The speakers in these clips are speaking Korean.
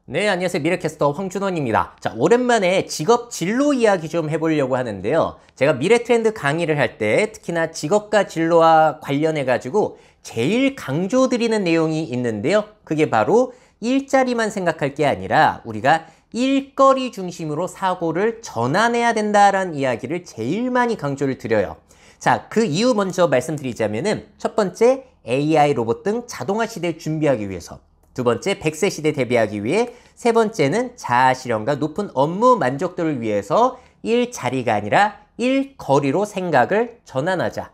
네, 안녕하세요. 미래캐스터 황준원입니다. 자, 오랜만에 직업 진로 이야기 좀 해보려고 하는데요. 제가 미래 트렌드 강의를 할 때 특히나 직업과 진로와 관련해가지고 제일 강조드리는 내용이 있는데요. 그게 바로 일자리만 생각할 게 아니라 우리가 일거리 중심으로 사고를 전환해야 된다라는 이야기를 제일 많이 강조를 드려요. 자, 그 이유 먼저 말씀드리자면은 첫 번째, AI 로봇 등 자동화 시대를 준비하기 위해서. 두 번째, 100세 시대 대비하기 위해. 세 번째는 자아실현과 높은 업무 만족도를 위해서 일자리가 아니라 일거리로 생각을 전환하자.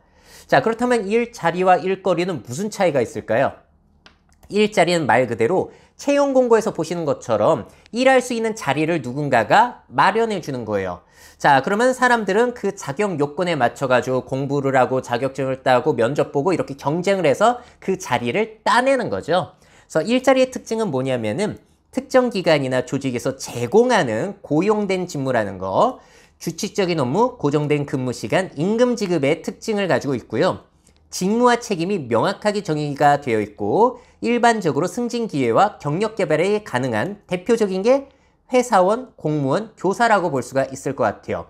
자, 그렇다면 일자리와 일거리는 무슨 차이가 있을까요? 일자리는 말 그대로 채용 공고에서 보시는 것처럼 일할 수 있는 자리를 누군가가 마련해 주는 거예요. 자, 그러면 사람들은 그 자격 요건에 맞춰가지고 공부를 하고 자격증을 따고 면접 보고 이렇게 경쟁을 해서 그 자리를 따내는 거죠. 그래서 일자리의 특징은 뭐냐면은 특정 기관이나 조직에서 제공하는 고용된 직무라는 거, 규칙적인 업무, 고정된 근무 시간, 임금 지급의 특징을 가지고 있고요. 직무와 책임이 명확하게 정의가 되어 있고 일반적으로 승진 기회와 경력 개발이 가능한 대표적인 게 회사원, 공무원, 교사라고 볼 수가 있을 것 같아요.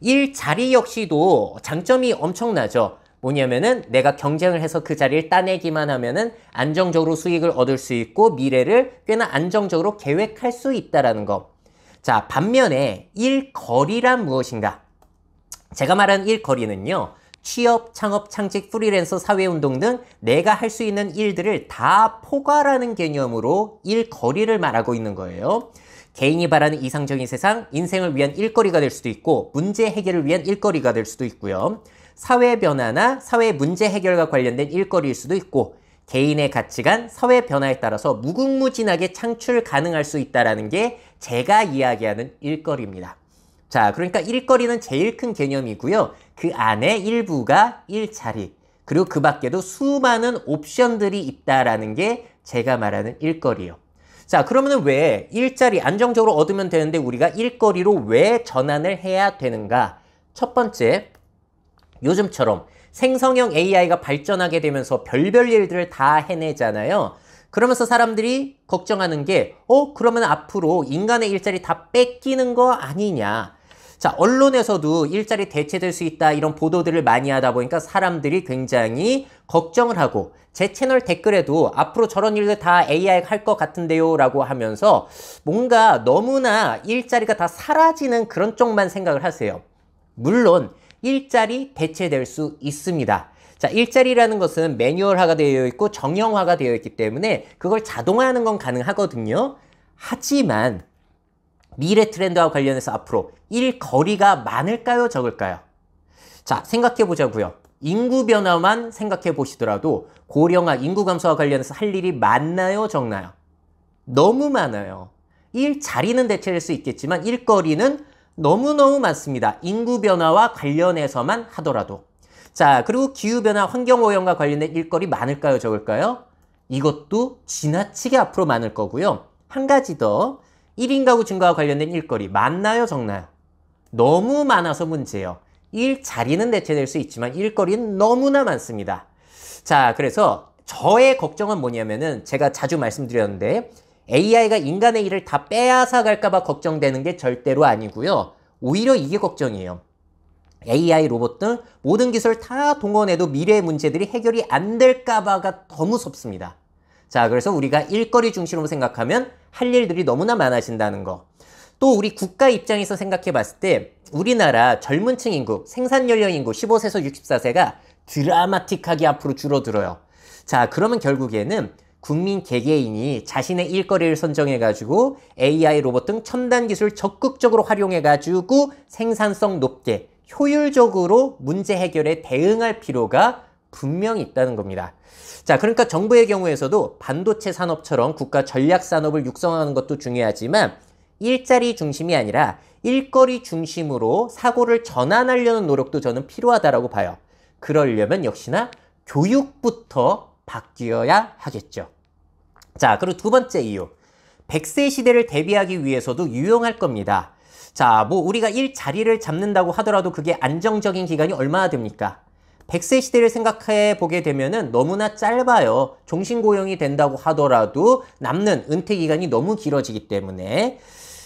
일자리 역시도 장점이 엄청나죠. 뭐냐면은 내가 경쟁을 해서 그 자리를 따내기만 하면은 안정적으로 수익을 얻을 수 있고 미래를 꽤나 안정적으로 계획할 수 있다라는 거. 자, 반면에 일거리란 무엇인가? 제가 말하는 일거리는요. 취업, 창업, 창직, 프리랜서, 사회운동 등 내가 할 수 있는 일들을 다 포괄하는 개념으로 일거리를 말하고 있는 거예요. 개인이 바라는 이상적인 세상, 인생을 위한 일거리가 될 수도 있고 문제 해결을 위한 일거리가 될 수도 있고요. 사회 변화나 사회 문제 해결과 관련된 일거리일 수도 있고 개인의 가치관, 사회 변화에 따라서 무궁무진하게 창출 가능할 수 있다는 게 제가 이야기하는 일거리입니다. 자, 그러니까 일거리는 제일 큰 개념이고요. 그 안에 일부가 일자리, 그리고 그 밖에도 수많은 옵션들이 있다라는 게 제가 말하는 일거리예요. 자, 그러면 왜 일자리 안정적으로 얻으면 되는데 우리가 일거리로 왜 전환을 해야 되는가? 첫 번째, 요즘처럼 생성형 AI가 발전하게 되면서 별별 일들을 다 해내잖아요. 그러면서 사람들이 걱정하는 게 그러면 앞으로 인간의 일자리 다 뺏기는 거 아니냐. 자, 언론에서도 일자리 대체될 수 있다 이런 보도들을 많이 하다 보니까 사람들이 굉장히 걱정을 하고 제 채널 댓글에도 앞으로 저런 일들 다 AI가 할 것 같은데요 라고 하면서 뭔가 너무나 일자리가 다 사라지는 그런 쪽만 생각을 하세요. 물론 일자리 대체될 수 있습니다. 자, 일자리라는 것은 매뉴얼화가 되어 있고 정형화가 되어 있기 때문에 그걸 자동화하는 건 가능하거든요. 하지만 미래 트렌드와 관련해서 앞으로 일거리가 많을까요, 적을까요? 자, 생각해 보자고요. 인구 변화만 생각해 보시더라도 고령화, 인구 감소와 관련해서 할 일이 많나요, 적나요? 너무 많아요. 일자리는 대체될 수 있겠지만 일거리는 너무너무 많습니다. 인구 변화와 관련해서만 하더라도. 자, 그리고 기후변화, 환경오염과 관련된 일거리 많을까요, 적을까요? 이것도 지나치게 앞으로 많을 거고요. 한 가지 더, 1인 가구 증가와 관련된 일거리 많나요, 적나요? 너무 많아서 문제예요. 일자리는 대체될 수 있지만 일거리는 너무나 많습니다. 자, 그래서 저의 걱정은 뭐냐면은 제가 자주 말씀드렸는데 AI가 인간의 일을 다 빼앗아 갈까봐 걱정되는 게 절대로 아니고요. 오히려 이게 걱정이에요. AI, 로봇 등 모든 기술을 다 동원해도 미래의 문제들이 해결이 안 될까봐가 더 무섭습니다. 자, 그래서 우리가 일거리 중심으로 생각하면 할 일들이 너무나 많아진다는 거. 또 우리 국가 입장에서 생각해 봤을 때 우리나라 젊은 층 인구, 생산 연령 인구 15세에서 64세가 드라마틱하게 앞으로 줄어들어요. 자, 그러면 결국에는 국민 개개인이 자신의 일거리를 선정해가지고 AI, 로봇 등 첨단 기술을 적극적으로 활용해가지고 생산성 높게 효율적으로 문제 해결에 대응할 필요가 분명히 있다는 겁니다. 자, 그러니까 정부의 경우에서도 반도체 산업처럼 국가 전략 산업을 육성하는 것도 중요하지만 일자리 중심이 아니라 일거리 중심으로 사고를 전환하려는 노력도 저는 필요하다고 봐요. 그러려면 역시나 교육부터 바뀌어야 하겠죠. 자, 그리고 두 번째 이유. 100세 시대를 대비하기 위해서도 유용할 겁니다. 자, 뭐 우리가 일자리를 잡는다고 하더라도 그게 안정적인 기간이 얼마나 됩니까? 100세 시대를 생각해 보게 되면은 너무나 짧아요. 종신고용이 된다고 하더라도 남는 은퇴 기간이 너무 길어지기 때문에.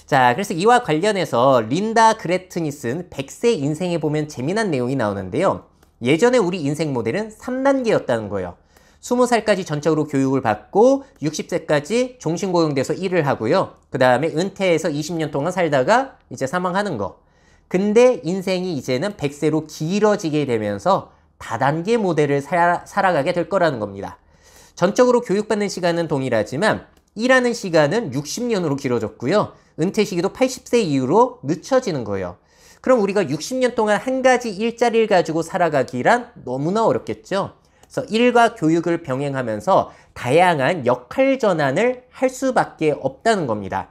자, 그래서 이와 관련해서 린다 그레튼이 쓴 100세 인생에 보면 재미난 내용이 나오는데요. 예전에 우리 인생 모델은 3단계였다는 거예요. 20살까지 전적으로 교육을 받고 60세까지 종신고용돼서 일을 하고요. 그 다음에 은퇴해서 20년 동안 살다가 이제 사망하는 거. 근데 인생이 이제는 100세로 길어지게 되면서 다단계 모델을 살아가게 될 거라는 겁니다. 전적으로 교육받는 시간은 동일하지만 일하는 시간은 60년으로 길어졌고요. 은퇴 시기도 80세 이후로 늦춰지는 거예요. 그럼 우리가 60년 동안 한 가지 일자리를 가지고 살아가기란 너무나 어렵겠죠. 그래서 일과 교육을 병행하면서 다양한 역할 전환을 할 수밖에 없다는 겁니다.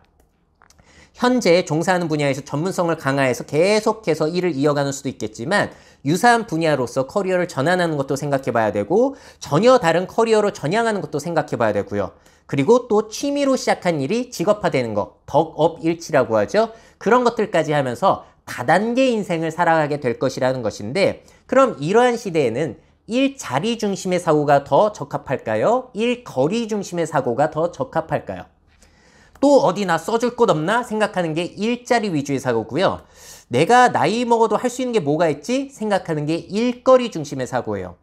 현재 종사하는 분야에서 전문성을 강화해서 계속해서 일을 이어가는 수도 있겠지만 유사한 분야로서 커리어를 전환하는 것도 생각해 봐야 되고 전혀 다른 커리어로 전향하는 것도 생각해 봐야 되고요. 그리고 또 취미로 시작한 일이 직업화되는 것, 덕업일치라고 하죠. 그런 것들까지 하면서 다단계 인생을 살아가게 될 것이라는 것인데 그럼 이러한 시대에는 일자리 중심의 사고가 더 적합할까요? 일거리 중심의 사고가 더 적합할까요? 또 어디나 써줄 곳 없나 생각하는 게 일자리 위주의 사고고요. 내가 나이 먹어도 할 수 있는 게 뭐가 있지? 생각하는 게 일거리 중심의 사고예요.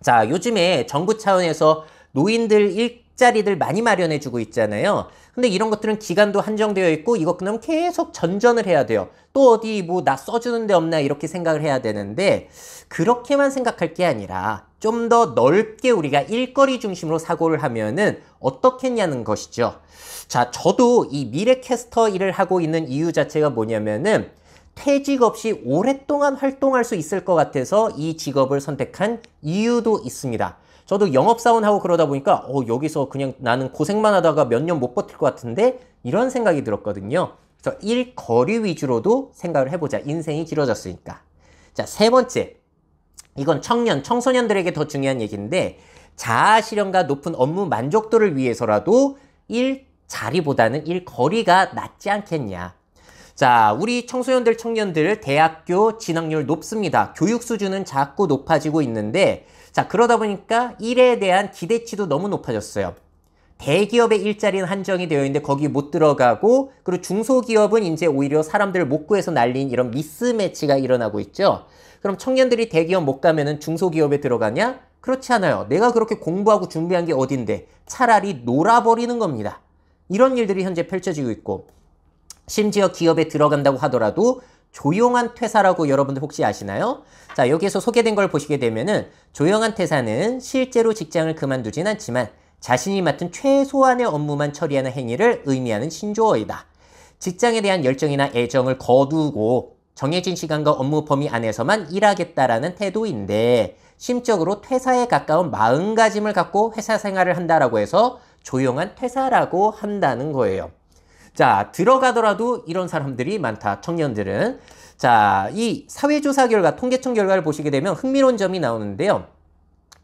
자, 요즘에 정부 차원에서 노인들 일자리들 많이 마련해주고 있잖아요. 근데 이런 것들은 기간도 한정되어 있고 이것 그냥 계속 전전을 해야 돼요. 또 어디 뭐 나 써주는 데 없나 이렇게 생각을 해야 되는데 그렇게만 생각할 게 아니라 좀 더 넓게 우리가 일거리 중심으로 사고를 하면은 어떻겠냐는 것이죠. 자, 저도 이 미래캐스터 일을 하고 있는 이유 자체가 뭐냐면은 퇴직 없이 오랫동안 활동할 수 있을 것 같아서 이 직업을 선택한 이유도 있습니다. 저도 영업사원하고 그러다 보니까 여기서 그냥 나는 고생만 하다가 몇 년 못 버틸 것 같은데 이런 생각이 들었거든요. 그래서 일거리 위주로도 생각을 해보자. 인생이 길어졌으니까. 자, 세 번째. 이건 청소년들에게 더 중요한 얘기인데 자아실현과 높은 업무 만족도를 위해서라도 일자리보다는 일거리가 낫지 않겠냐. 자, 우리 청년들 대학교 진학률 높습니다. 교육 수준은 자꾸 높아지고 있는데 자, 그러다 보니까 일에 대한 기대치도 너무 높아졌어요. 대기업의 일자리는 한정이 되어 있는데 거기 못 들어가고 그리고 중소기업은 이제 오히려 사람들을 못 구해서 날린 이런 미스매치가 일어나고 있죠. 그럼 청년들이 대기업 못 가면은 중소기업에 들어가냐? 그렇지 않아요. 내가 그렇게 공부하고 준비한 게 어딘데 차라리 놀아버리는 겁니다. 이런 일들이 현재 펼쳐지고 있고 심지어 기업에 들어간다고 하더라도 조용한 퇴사라고 여러분들 혹시 아시나요? 자, 여기에서 소개된 걸 보시게 되면은 조용한 퇴사는 실제로 직장을 그만두진 않지만 자신이 맡은 최소한의 업무만 처리하는 행위를 의미하는 신조어이다. 직장에 대한 열정이나 애정을 거두고 정해진 시간과 업무 범위 안에서만 일하겠다라는 태도인데 심적으로 퇴사에 가까운 마음가짐을 갖고 회사 생활을 한다라고 해서 조용한 퇴사라고 한다는 거예요. 자, 들어가더라도 이런 사람들이 많다. 청년들은. 자, 이 사회조사 결과, 통계청 결과를 보시게 되면 흥미로운 점이 나오는데요.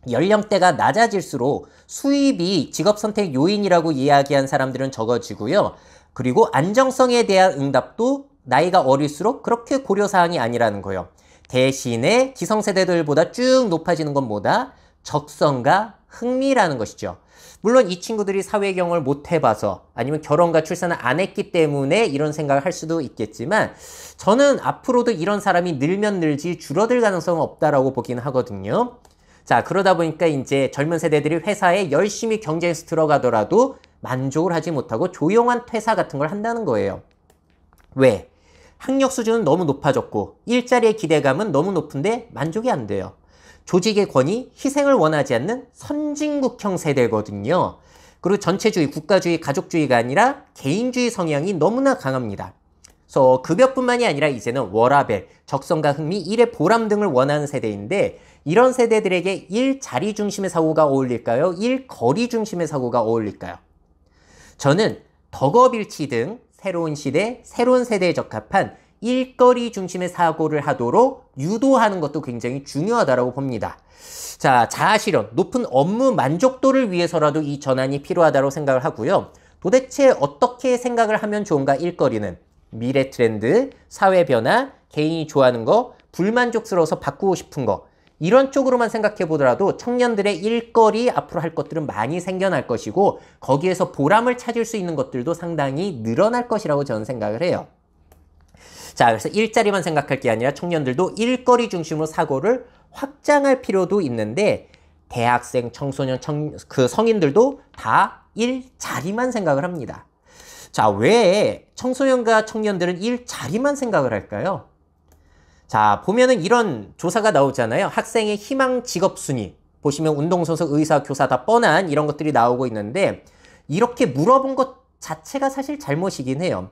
연령대가 낮아질수록 수입이 직업 선택 요인이라고 이야기한 사람들은 적어지고요. 그리고 안정성에 대한 응답도 나이가 어릴수록 그렇게 고려사항이 아니라는 거예요. 대신에 기성세대들보다 쭉 높아지는 건 뭐다? 적성과 흥미라는 것이죠. 물론 이 친구들이 사회 경험을 못 해봐서 아니면 결혼과 출산을 안 했기 때문에 이런 생각을 할 수도 있겠지만 저는 앞으로도 이런 사람이 늘면 늘지 줄어들 가능성은 없다라고 보긴 하거든요. 자, 그러다 보니까 이제 젊은 세대들이 회사에 열심히 경쟁해서 들어가더라도 만족을 하지 못하고 조용한 퇴사 같은 걸 한다는 거예요. 왜? 학력 수준은 너무 높아졌고 일자리의 기대감은 너무 높은데 만족이 안 돼요. 조직의 권위, 희생을 원하지 않는 선진국형 세대거든요. 그리고 전체주의, 국가주의, 가족주의가 아니라 개인주의 성향이 너무나 강합니다. 그래서 급여뿐만이 아니라 이제는 워라밸, 적성과 흥미, 일의 보람 등을 원하는 세대인데 이런 세대들에게 일자리 중심의 사고가 어울릴까요? 일거리 중심의 사고가 어울릴까요? 저는 덕업일치 등 새로운 시대, 새로운 세대에 적합한 일거리 중심의 사고를 하도록 유도하는 것도 굉장히 중요하다고 봅니다. 자, 자아실현, 높은 업무 만족도를 위해서라도 이 전환이 필요하다고 생각을 하고요. 도대체 어떻게 생각을 하면 좋은가 일거리는 미래 트렌드, 사회 변화, 개인이 좋아하는 거, 불만족스러워서 바꾸고 싶은 거 이런 쪽으로만 생각해 보더라도 청년들의 일거리 앞으로 할 것들은 많이 생겨날 것이고 거기에서 보람을 찾을 수 있는 것들도 상당히 늘어날 것이라고 저는 생각을 해요. 자, 그래서 일자리만 생각할 게 아니라 청년들도 일거리 중심으로 사고를 확장할 필요도 있는데 대학생, 청소년, 성인들도 다 일자리만 생각을 합니다. 자, 왜 청소년과 청년들은 일자리만 생각을 할까요? 자, 보면은 이런 조사가 나오잖아요. 학생의 희망 직업 순위. 보시면 운동선수, 의사, 교사 다 뻔한 이런 것들이 나오고 있는데 이렇게 물어본 것 자체가 사실 잘못이긴 해요.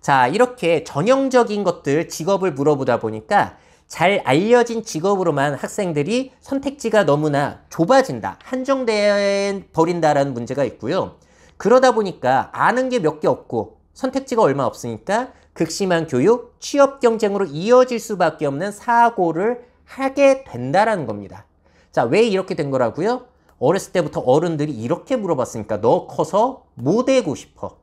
자, 이렇게 전형적인 것들, 직업을 물어보다 보니까 잘 알려진 직업으로만 학생들이 선택지가 너무나 좁아진다, 한정돼 버린다라는 문제가 있고요. 그러다 보니까 아는 게 몇 개 없고 선택지가 얼마 없으니까 극심한 교육, 취업 경쟁으로 이어질 수밖에 없는 사고를 하게 된다라는 겁니다. 자, 왜 이렇게 된 거라고요? 어렸을 때부터 어른들이 이렇게 물어봤으니까 너 커서 뭐 되고 싶어?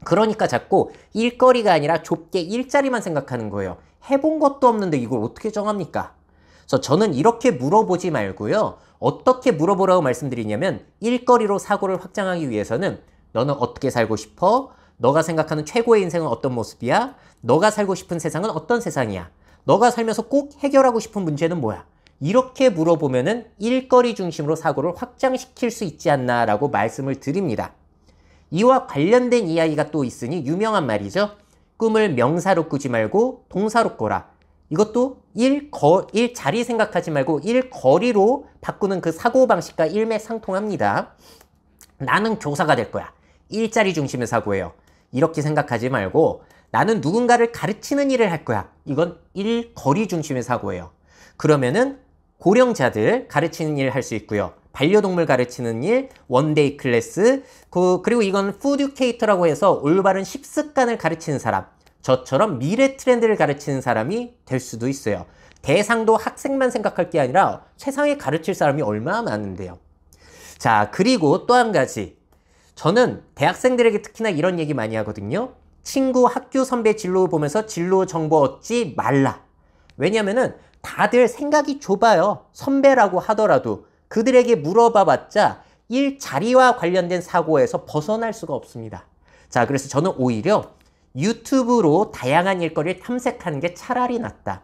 그러니까 자꾸 일거리가 아니라 좁게 일자리만 생각하는 거예요. 해본 것도 없는데 이걸 어떻게 정합니까? 그래서 저는 이렇게 물어보지 말고요. 어떻게 물어보라고 말씀드리냐면 일거리로 사고를 확장하기 위해서는 너는 어떻게 살고 싶어? 너가 생각하는 최고의 인생은 어떤 모습이야? 너가 살고 싶은 세상은 어떤 세상이야? 너가 살면서 꼭 해결하고 싶은 문제는 뭐야? 이렇게 물어보면은 일거리 중심으로 사고를 확장시킬 수 있지 않나 라고 말씀을 드립니다. 이와 관련된 이야기가 또 있으니 유명한 말이죠. 꿈을 명사로 꾸지 말고 동사로 꿔라. 이것도 일자리 생각하지 말고 일거리로 바꾸는 그 사고방식과 일맥상통합니다. 나는 교사가 될 거야. 일자리 중심의 사고예요. 이렇게 생각하지 말고 나는 누군가를 가르치는 일을 할 거야. 이건 일거리 중심의 사고예요. 그러면은 고령자들 가르치는 일 할 수 있고요. 반려동물 가르치는 일, 원데이 클래스, 그리고 이건 푸듀케이터라고 해서 올바른 식습관을 가르치는 사람. 저처럼 미래 트렌드를 가르치는 사람이 될 수도 있어요. 대상도 학생만 생각할 게 아니라 세상에 가르칠 사람이 얼마나 많은데요. 자, 그리고 또 한 가지. 저는 대학생들에게 특히나 이런 얘기 많이 하거든요. 친구, 학교 선배 진로 보면서 진로 정보 얻지 말라. 왜냐면은 다들 생각이 좁아요. 선배라고 하더라도 그들에게 물어봐봤자 일자리와 관련된 사고에서 벗어날 수가 없습니다. 자, 그래서 저는 오히려 유튜브로 다양한 일거리를 탐색하는 게 차라리 낫다.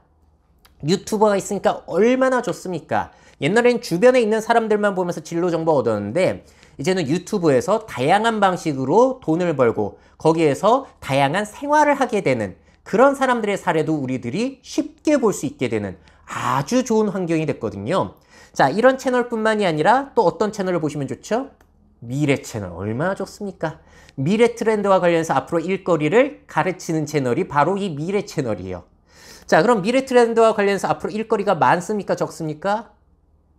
유튜버가 있으니까 얼마나 좋습니까? 옛날엔 주변에 있는 사람들만 보면서 진로 정보 얻었는데 이제는 유튜브에서 다양한 방식으로 돈을 벌고 거기에서 다양한 생활을 하게 되는 그런 사람들의 사례도 우리들이 쉽게 볼 수 있게 되는 아주 좋은 환경이 됐거든요. 자, 이런 채널뿐만이 아니라 또 어떤 채널을 보시면 좋죠? 미래 채널 얼마나 좋습니까? 미래 트렌드와 관련해서 앞으로 일거리를 가르치는 채널이 바로 이 미래 채널이에요. 자, 그럼 미래 트렌드와 관련해서 앞으로 일거리가 많습니까? 적습니까?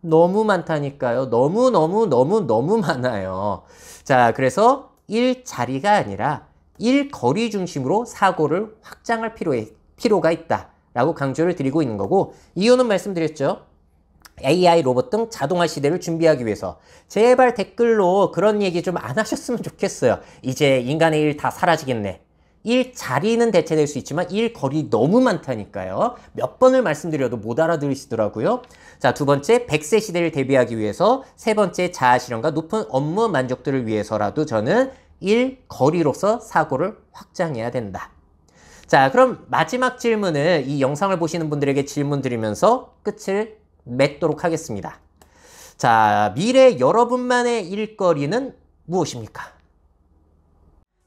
너무 많다니까요. 너무 많아요. 자, 그래서 일자리가 아니라 일거리 중심으로 사고를 확장할 필요가 있다라고 강조를 드리고 있는 거고, 이유는 말씀드렸죠. AI, 로봇 등 자동화 시대를 준비하기 위해서 제발 댓글로 그런 얘기 좀 안 하셨으면 좋겠어요. 이제 인간의 일 다 사라지겠네. 일자리는 대체될 수 있지만 일거리 너무 많다니까요. 몇 번을 말씀드려도 못 알아들으시더라고요. 자, 두 번째, 100세 시대를 대비하기 위해서, 세 번째, 자아실현과 높은 업무 만족도를 위해서라도 저는 일거리로서 사고를 확장해야 된다. 자, 그럼 마지막 질문을 이 영상을 보시는 분들에게 질문 드리면서 끝을 맺도록 하겠습니다. 자, 미래 여러분만의 일거리는 무엇입니까?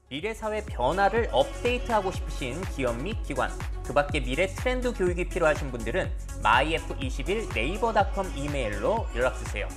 미래 사회 변화를 업데이트하고 싶으신 기업 및 기관, 그 밖에 미래 트렌드 교육이 필요하신 분들은 myf21naver.com 이메일로 연락주세요.